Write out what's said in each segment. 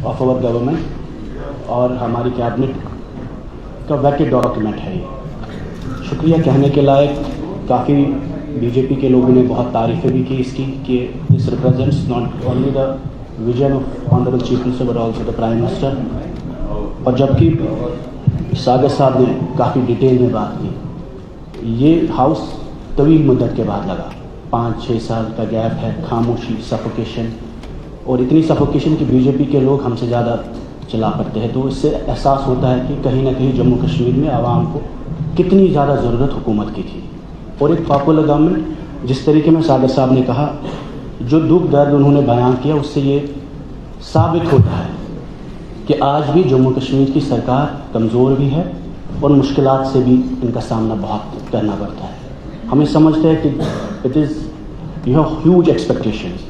Of our government और हमारी cabinet का वैकेट डॉक्यूमेंट है ये। शुक्रिया कहने के लायक, काफ़ी बीजेपी के लोगों ने बहुत तारीफ़ें भी की इसकी कि this represents not only the vision of honourable chief minister but also the prime minister. और जबकि सागर साहब ने काफ़ी डिटेल में बात की, ये हाउस तवील मुद्दत के बाद लगा, 5-6 साल का गैप है, खामोशी, सफोकेशन, और इतनी सफोकेशन कि बीजेपी के लोग हमसे ज़्यादा चला पड़ते हैं। तो इससे एहसास होता है कि कहीं ना कहीं जम्मू कश्मीर में आवाम को कितनी ज़्यादा ज़रूरत हुकूमत की थी। और एक पॉपुलर गवर्नमेंट, जिस तरीके में सागर साहब ने कहा, जो दुख दर्द उन्होंने बयान किया, उससे ये साबित होता है कि आज भी जम्मू कश्मीर की सरकार कमज़ोर भी है और मुश्किलात से भी इनका सामना बहुत करना पड़ता है। हमें समझते हैं कि it is you have huge expectations.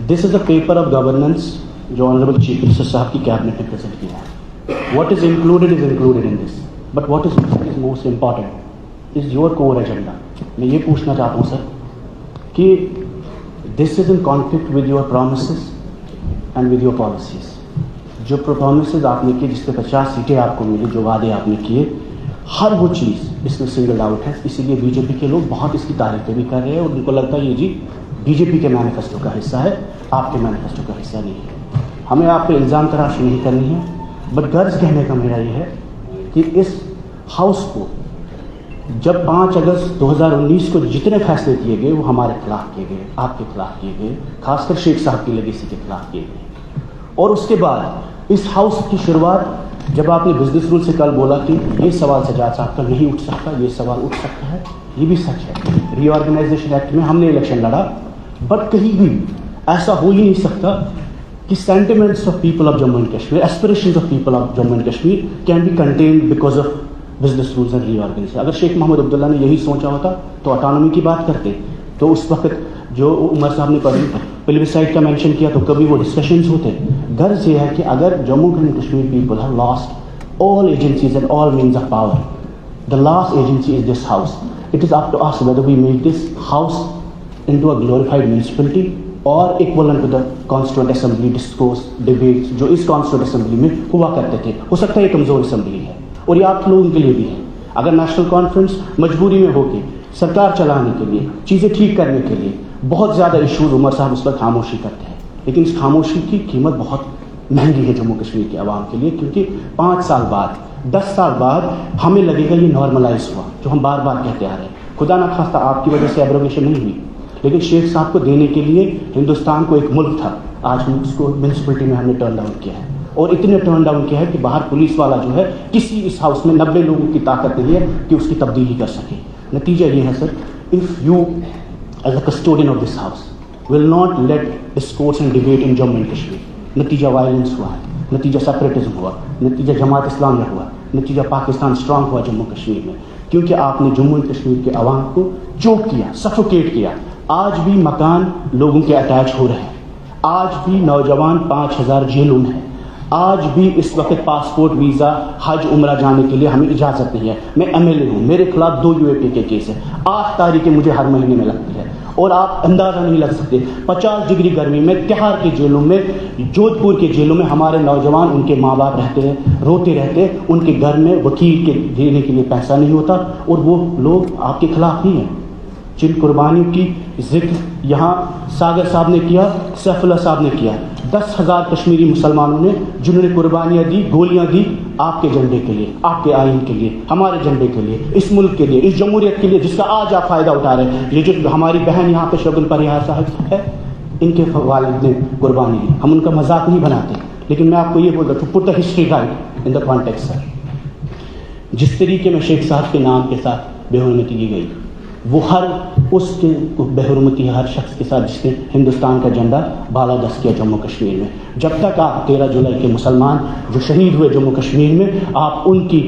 This is a paper of governance जो ऑनरेबल चीफ मिनिस्टर साहब की कैबिनेट ने प्रेजेंट किया है। What is included in this, but what is most important is your core agenda. मैं ये पूछना चाहता हूँ सर कि this is in conflict with your promises and with your policies. जो प्रॉमिसेस आपने किए, जिसपे 50 सीटें आपको मिली, जो वादे आपने किए, हर वो चीज़ इसमें सिंगल आउट है। इसीलिए बीजेपी के लोग बहुत इसकी तारीफें भी कर रहे हैं और उनको लगता है ये जी बीजेपी के मैनिफेस्टो का हिस्सा है, आपके मैनिफेस्टो का हिस्सा नहीं है। हमें आप पे इल्ज़ाम तराशी नहीं करनी है, बट गर्ज कहने का मेरा ये है कि इस हाउस को जब 5 अगस्त 2019 को जितने फैसले किए गए वो हमारे खिलाफ किए गए, आपके खिलाफ किए गए, खासकर शेख साहब की लेगेसी के खिलाफ किए गए। और उसके बाद इस हाउस की शुरुआत, जब आपने बिजनेस रूल से कल बोला कि ये सवाल सजाद साहब का नहीं उठ सकता, ये सवाल उठ सकता है, ये भी सच है। रीऑर्गेनाइजेशन एक्ट में हमने इलेक्शन लड़ा, बट कहीं भी ऐसा हो ही नहीं सकता कि sentiments of people of Jammu and Kashmir, aspirations of people of Jammu and Kashmir can be contained because of business rules and reorganisation. अगर शेख मोहम्मद अब्दुल्ला ने यही सोचा होता तो ऑटोनॉमी की बात करते, तो उस वक्त जो उमर साहब ने प्लेबिसाइट का मेंशन किया तो कभी वो डिस्कशंस होते। गर्ज ये है कि अगर Jammu and Kashmir people have lost all agencies and all means of power, the last agency is this house. It is up to us whether we make this house into a glorified municipality और equivalent to the constituent assembly discourse debates जो इस constituent assembly में हुआ करते थे। हो सकता है ये कमज़ोर असेंबली है और ये आप लोगों के लिए भी है। अगर नेशनल कॉन्फ्रेंस मजबूरी में होकर सरकार चलाने के लिए, चीज़ें ठीक करने के लिए, बहुत ज़्यादा इशूज़ उमर साहब उस पर खामोशी करते हैं, लेकिन इस खामोशी की कीमत बहुत महंगी है जम्मू कश्मीर के आवाम के लिए, क्योंकि 5 साल बाद, 10 साल बाद हमें लगेगा ये नॉर्मलाइज हुआ, जो हम बार बार कहते आ रहे हैं। खुदा ना खास्ता आपकी वजह से एब्रोगेशन नहीं हुई, लेकिन शेख साहब को देने के लिए हिंदुस्तान को एक मुल्क था, आज हम उसको म्यूनसिपलिटी में हमने टर्न डाउन किया है। और इतने टर्न डाउन किया है कि बाहर पुलिस वाला जो है, किसी इस हाउस में 90 लोगों की ताकत नहीं है कि उसकी तब्दीली कर सके। नतीजा ये है sir, if you as a custodian of this house will not let discourse and debate in Jammu and Kashmir, नतीजा वायलेंस हुआ है, नतीजा सेपरेटिज्म हुआ, नतीजा जमात इस्लाम में हुआ, नतीजा पाकिस्तान स्ट्रांग हुआ जम्मू कश्मीर में, क्योंकि आपने जम्मू एंड कश्मीर के अवाम को चोक किया, सफोकेट किया। आज भी मकान लोगों के अटैच हो रहे हैं, आज भी नौजवान 5000 जेलों में हैं, आज भी इस वक्त पासपोर्ट वीज़ा हज उम्रा जाने के लिए हमें इजाज़त नहीं है। मैं MLA हूँ, मेरे खिलाफ 2 UAP के केस है, 8 तारीखें मुझे हर महीने में लगती है और आप अंदाज़ा नहीं लग सकते 50 डिग्री गर्मी में तिहाड़ के जेलों में, जोधपुर के जेलों में हमारे नौजवान, उनके माँ बाप रहते हैं, रोते रहते हैं, उनके घर में वकील के देने के लिए पैसा नहीं होता और वो लोग आपके खिलाफ ही हैं। जिन कुर्बानियों की जिक्र यहाँ सागर साहब ने किया, सैफुल्लाह साहब ने किया, 10,000 कश्मीरी मुसलमानों ने जिन्होंने कुर्बानियाँ दी, गोलियाँ दी आपके झंडे के लिए, आपके आइन के लिए, हमारे झंडे के लिए, इस मुल्क के लिए, इस जमहूरियत के लिए, जिसका आज आप फ़ायदा उठा रहे हैं। ये जो हमारी बहन यहाँ पे शगुन परिहार साहब है, इनके वालिद ने कुर्बानी दी, हम उनका मजाक नहीं बनाते, लेकिन मैं आपको ये बोल रहा हूँ, put the history right in the context sir. जिस तरीके में शेख साहब के नाम के साथ बेहुरमती की गई, वो हर उसके बेहुरमती हर शख्स के साथ जिसने हिंदुस्तान का झंडा बालादस्त किया जम्मू कश्मीर में। जब तक आप 13 जुलाई के मुसलमान जो शहीद हुए जम्मू कश्मीर में, आप उनकी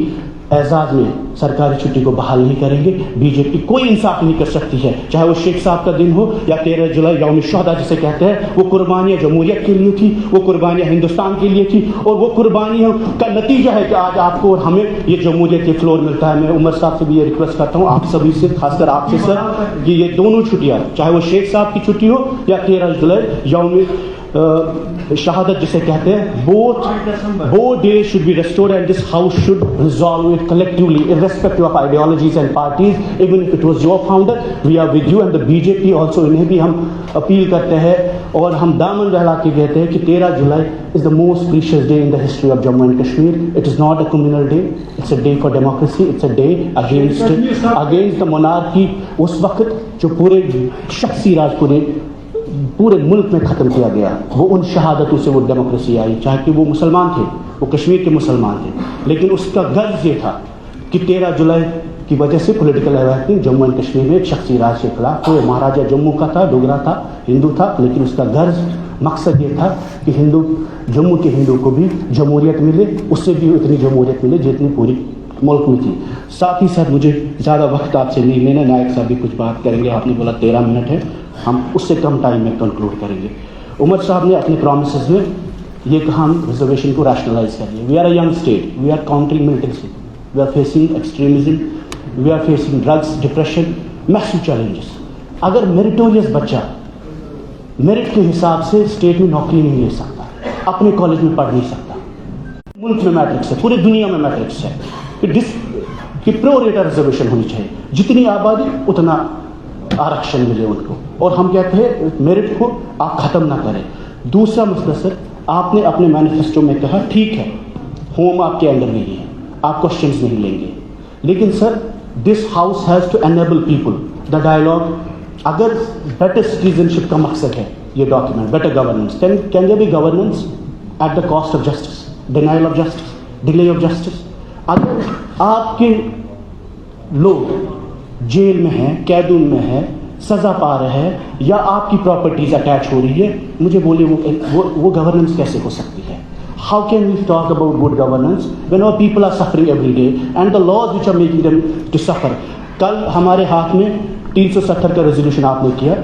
एजाज़ में सरकारी छुट्टी को बहाल नहीं करेंगे, बीजेपी कोई इंसाफ नहीं कर सकती है। चाहे वो शेख साहब का दिन हो या 13 जुलाई यौम शुहदा जिसे कहते हैं, वो कुर्बानियाँ जमहूरियत के लिए थी, वो कुर्बानियाँ हिंदुस्तान के लिए थी, और वो कुर्बानियों का नतीजा है कि आज आपको और हमें ये जमहूरियत के फ्लोर मिलता है। मैं उमर साहब से भी ये रिक्वेस्ट करता हूँ, आप सभी से, खासकर आपसे सर, कि ये दोनों छुट्टियाँ, चाहे वो शेख साहब की छुट्टी हो या 13 जुलाई यौम शहादत जिसे कहते हैं, both days should be restored and this house should resolve it collectively irrespective of ideologies and parties. Even if it was your founder, we are with you and the BJP also. इन्हें भी हम appeal करते हैं और हम दामन बहला के कहते हैं कि 13 जुलाई is the most precious day in the history of Jammu and Kashmir. It is not a communal day. It's a day for democracy. It's a day against the monarchy. उस वक्त जो पूरे शख्सी राज पूरे मुल्क में ख़त्म किया गया, वो उन शहादतों से वो डेमोक्रेसी आई, चाहे कि वो मुसलमान थे, वो कश्मीर के मुसलमान थे, लेकिन उसका गर्ज ये था कि 13 जुलाई की वजह से political awakening Jammu and Kashmir में एक शख्सी राज के खिलाफ, तो महाराजा जम्मू का था, डोगरा था, हिंदू था, लेकिन उसका गर्ज मकसद ये था कि जम्मू के हिंदू को भी जमहूरियत मिले, उससे भी उतनी जमहूरियत मिले जितनी पूरी मुल्क में थी। साथ ही साथ मुझे ज़्यादा वक्त आपसे नहीं लेना, नायक साहब भी कुछ बात करेंगे, आपने बोला 13 मिनट है, हम उससे कम टाइम में कंक्लूड करेंगे। उमर साहब ने अपने प्रॉमिसेस में ये कहा हम रिजर्वेशन को रैशनलाइज करेंगे। We are a young state, we are countering militancy, we are facing extremism, we are facing drugs, depression, massive challenges. अगर मेरिटोरियस बच्चा मेरिट के हिसाब से स्टेट में नौकरी नहीं ले सकता, अपने कॉलेज में पढ़ नहीं सकता, मुल्क में मैट्रिक्स है, पूरी दुनिया में मैट्रिक्स है कि प्रो रेटा रिजर्वेशन होनी चाहिए, जितनी आबादी उतना आरक्षण मिले उनको, और हम कहते हैं मेरिट को आप ख़त्म ना करें। दूसरा मसला सर, आपने अपने मैनिफेस्टो में कहा ठीक है होम आपके अंडर नहीं है, आप क्वेश्चंस नहीं लेंगे, लेकिन sir this house has to enable people the dialogue. अगर बेटर सिटीजनशिप का मकसद है ये document, better governance, can there be governance at the cost of justice, denial of justice, delay of justice. अगर आपके लोग जेल में हैं, कैदून में हैं, सज़ा पा रहे हैं, या आपकी प्रॉपर्टीज अटैच हो रही है, मुझे बोलिए वो गवर्नेंस कैसे हो सकती है? How can we talk about good governance when our people are suffering every day and the laws which are making them to suffer. कल हमारे हाथ में 370 का रेजोल्यूशन आपने किया,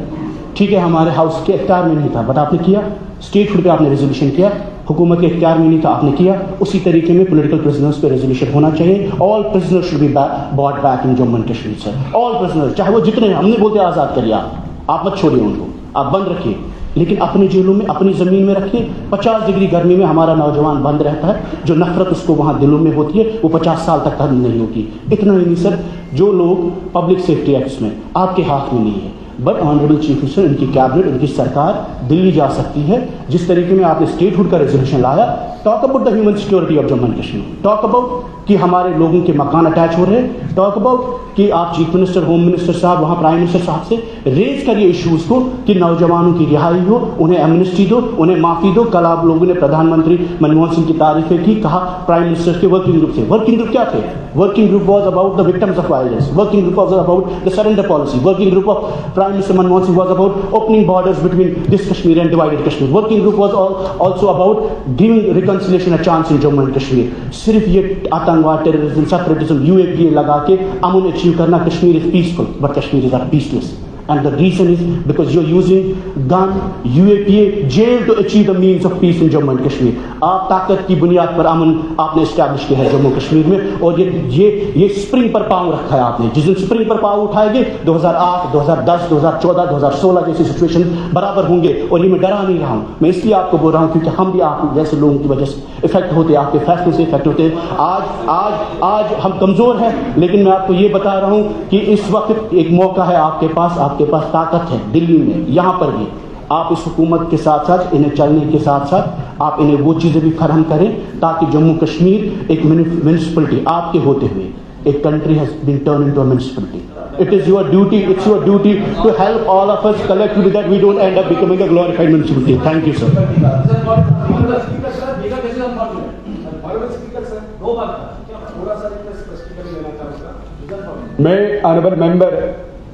ठीक है, हमारे हाउस के इख्तियार में नहीं था, बट आपने किया, स्टेटहुड पे आपने रेजोल्यूशन किया, हुकूमत के इख्तियार में नहीं था, आपने किया। उसी तरीके में पॉलिटिकल प्रिजनर्स पे रेजोल्यूशन होना चाहिए। All prisoners should be bought back in Jammu and Kashmir sir, all prisoners, चाहे वो जितने हैं, हमने बोलते आज़ाद करिए, आप मत छोड़िए उनको, आप बंद रखिए, लेकिन अपनी जेलों में, अपनी ज़मीन में रखिए। 50 डिग्री गर्मी में हमारा नौजवान बंद रहता है, जो नफरत उसको वहाँ दिलों में होती है वो 50 साल तक खत्म नहीं होगी। इतना ही नहीं सर, जो लोग पब्लिक सेफ्टी एक्ट में आपके हाथ में नहीं है, बट ऑनरेबल चीफ मिनिस्टर, इनकी कैबिनेट, इनकी सरकार दिल्ली जा सकती है। जिस तरीके में आपने स्टेटहुड का रेजोल्यूशन लाया, talk about the human security of Jammu and Kashmir, talk about कि हमारे लोगों के मकान अटैच हो रहे हैं, टॉक अबाउट कि आप चीफ मिनिस्टर, होम मिनिस्टर साहब, वहाँ प्राइम मिनिस्टर साहब से रेज करिए इश्यूज़ को कि नौजवानों की रिहाई हो, उन्हें एमनेस्टी दो, उन्हें माफ़ी दो। कल आप लोगों ने प्रधानमंत्री मनमोहन सिंह की तारीफें की, कहा प्राइम मिनिस्टर के वर्किंग ग्रुप से। वर्किंग ग्रुप क्या थे? Working group was about the victims of violence, working group was about the surrender policy, working group of prime minister Manmohan Singh was about opening borders between this Kashmir and divided Kashmir, working group was also about giving reconciliation a chance in Jammu and Kashmir. सिर्फ ये आतंकवाद, terrorism, separatism, UAPA लगा के अमन achieve करना, Kashmir is peaceful but Kashmir is are peaceless, and the reason is because you're using gun, UAPA, jail to achieve the means of peace in Jammu and Kashmir. आप ताकत की बुनियाद पर अमन आपने इस्टेब्लिश किया है जम्मू कश्मीर में, और ये स्प्रिंग पर पाँव रखा है आपने। जिस दिन स्प्रिंग पर पाँव उठाएंगे 2008, 2010, 2014, 2016 जैसी सिचुएशन बराबर होंगे। और ये मैं डरा नहीं रहा हूँ, मैं इसलिए आपको बोल रहा हूँ क्योंकि हम भी आप जैसे लोगों की वजह से इफेक्ट होते हैं, आपके फैसलों से इफेक्ट होते हैं। आज हम कमज़ोर हैं, लेकिन मैं आपको ये बता रहा हूँ कि इस वक्त एक मौका है आपके पास ताकत है दिल्ली में, यहाँ पर भी आप इस हुकूमत के साथ साथ, इन्हें चलने के साथ साथ आप इन्हें वो चीज़ें भी फराहम करें ताकि जम्मू कश्मीर एक म्यूनिसिपलिटी आपके होते हुए एक country has been turn into a municipality. It is your duty, it's your duty to help all of us collectively that we don't end up becoming a glorified municipality. Thank you, sir. मैं honourable member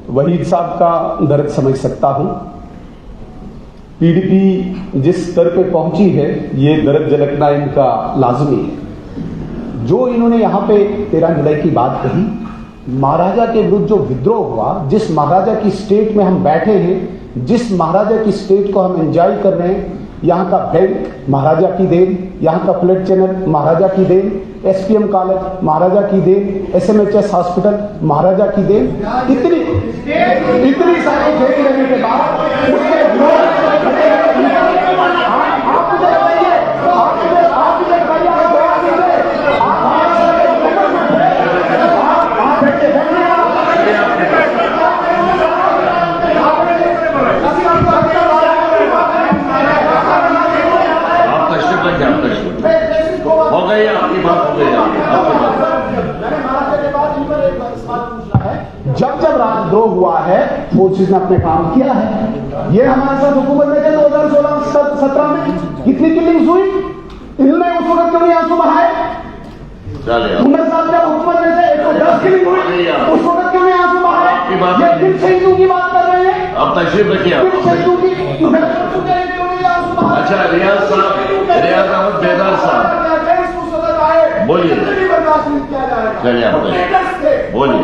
Waheed साहब का दर्द समझ सकता हूं। PDP जिस स्तर पे पहुंची है, ये दर्द झलकना इनका लाजमी है। जो इन्होंने यहां पे 13 जुलाई की बात कही, महाराजा के विरुद्ध जो विद्रोह हुआ, जिस महाराजा की स्टेट में हम बैठे हैं, जिस महाराजा की स्टेट को हम एंजॉय कर रहे हैं, यहाँ का बैंक महाराजा की देन, यहाँ का फ्लड चैनल महाराजा की देन, SPM कॉलेज महाराजा की देन, SMHS हॉस्पिटल महाराजा की देन। इतनी सारी देन रहने के बाद उसके विरोध आपका क्या प्रश्न हो गई? आपकी बात हो गई, आपकी बात। जब जब राजद्रोह हुआ है फोर्सेज ने अपने काम किया है। ये हमारे साथ हुकूमत में 2016-17 में कितनी किलिंग्स हुई, इन्होंने उस वक्त क्यों नहीं आंसू बहाए? 19 साल जब हुकूमत में से 110 किलिंग हुई, उस वक्त क्यों नहीं आंसू बहाए? ये किन शहीदों की बात कर रहे हैं? अब तशरीफ रखिए। किन शहीदों की? अच्छा, रियाज अहमद बेदार साहब बोलिए। चलिए आप बोलिए।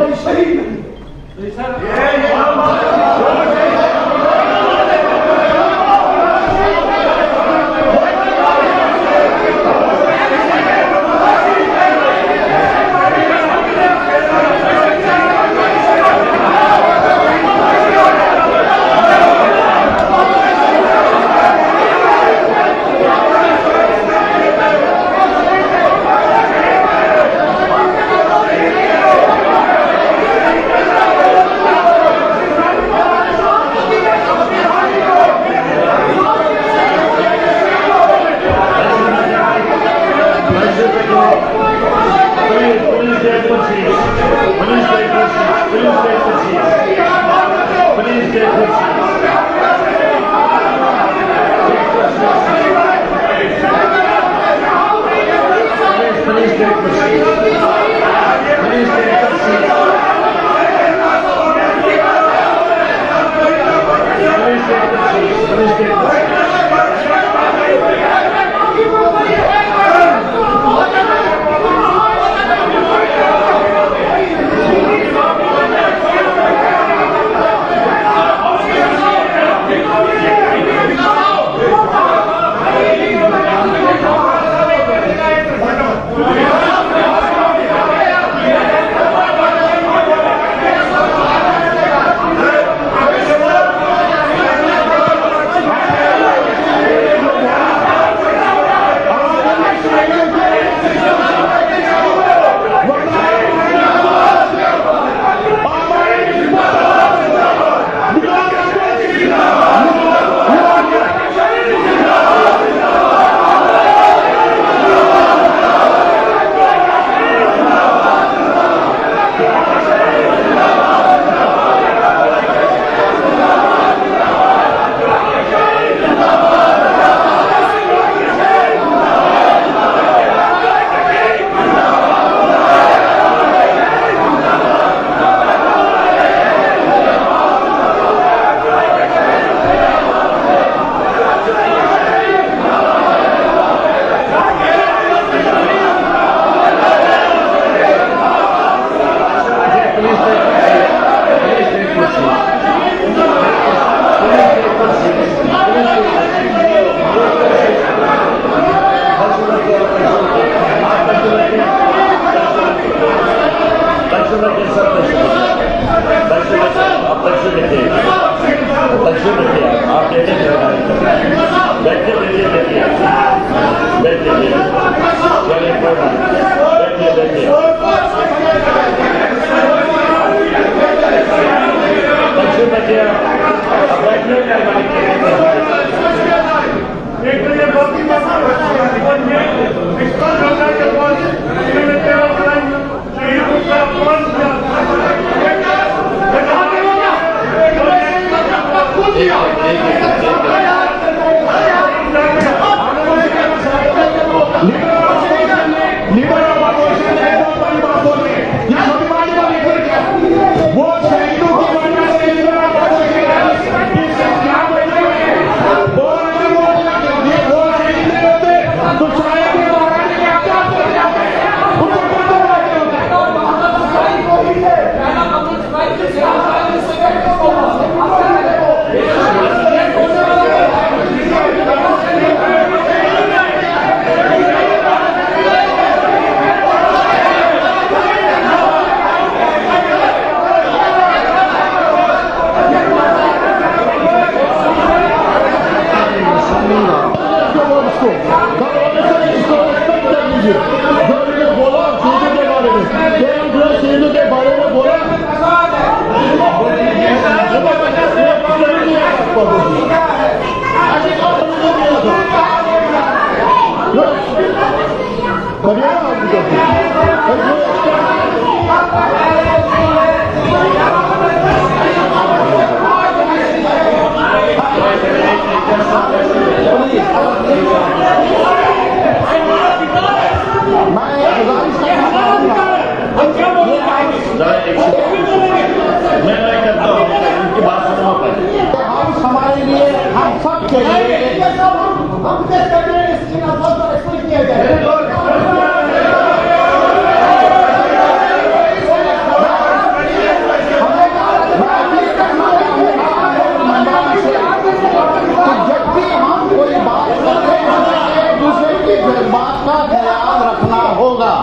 का ख्याल रखना होगा।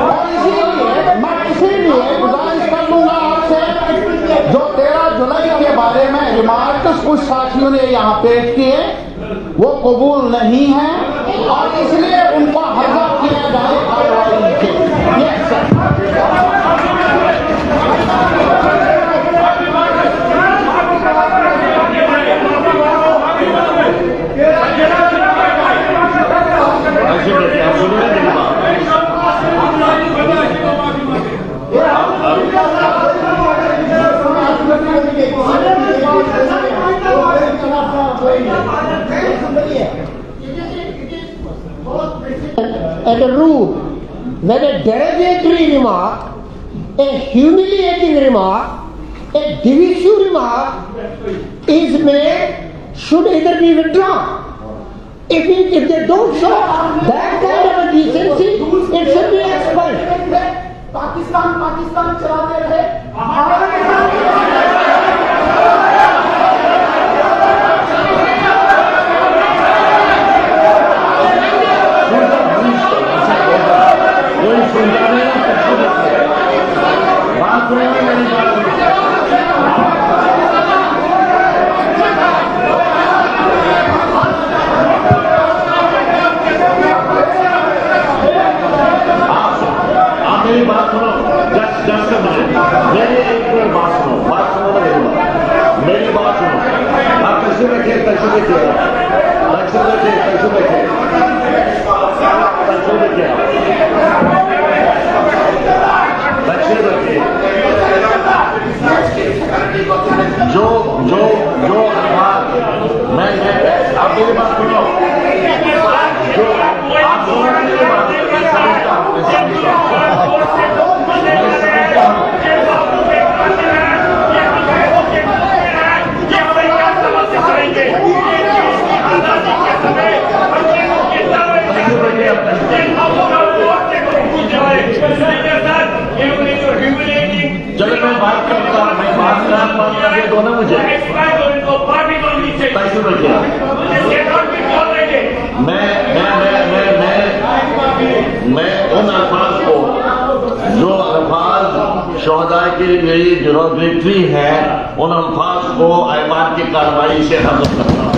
और इसीलिए गुजारिश कर लूंगा आपसे, जो 13 जुलाई के बारे में रिमार्क्स कुछ साथियों ने यहाँ पेश किए वो कबूल नहीं है और इसलिए उनको हर्जा किया जाए कार्रवाई से। At a root, when a derogatory remark, a humiliating remark, a divisive remark is made, should either be withdrawn. If they don't show that kind of a decency, it should be expelled. Pakistan चलाते रहे। कोई सुनता नहीं बात सुने मेरी बात आप मेरी बात सुनो। जस्ट मेरी एक बात सुनो मेरी बात सुनो। आप कैसे बैठे जो अखबार मैं आप मेरी बात सुनो। जो आप चलो मैं बात करता हूँ, मैं बात करने दो ना मुझे। कैसे बैठे मैं उन अल्फाज को जो अल्फाज शोहदा के लिए डेरोगेटरी है उन अल्फाज को ऐवान की कार्रवाई से हजम करता हूँ।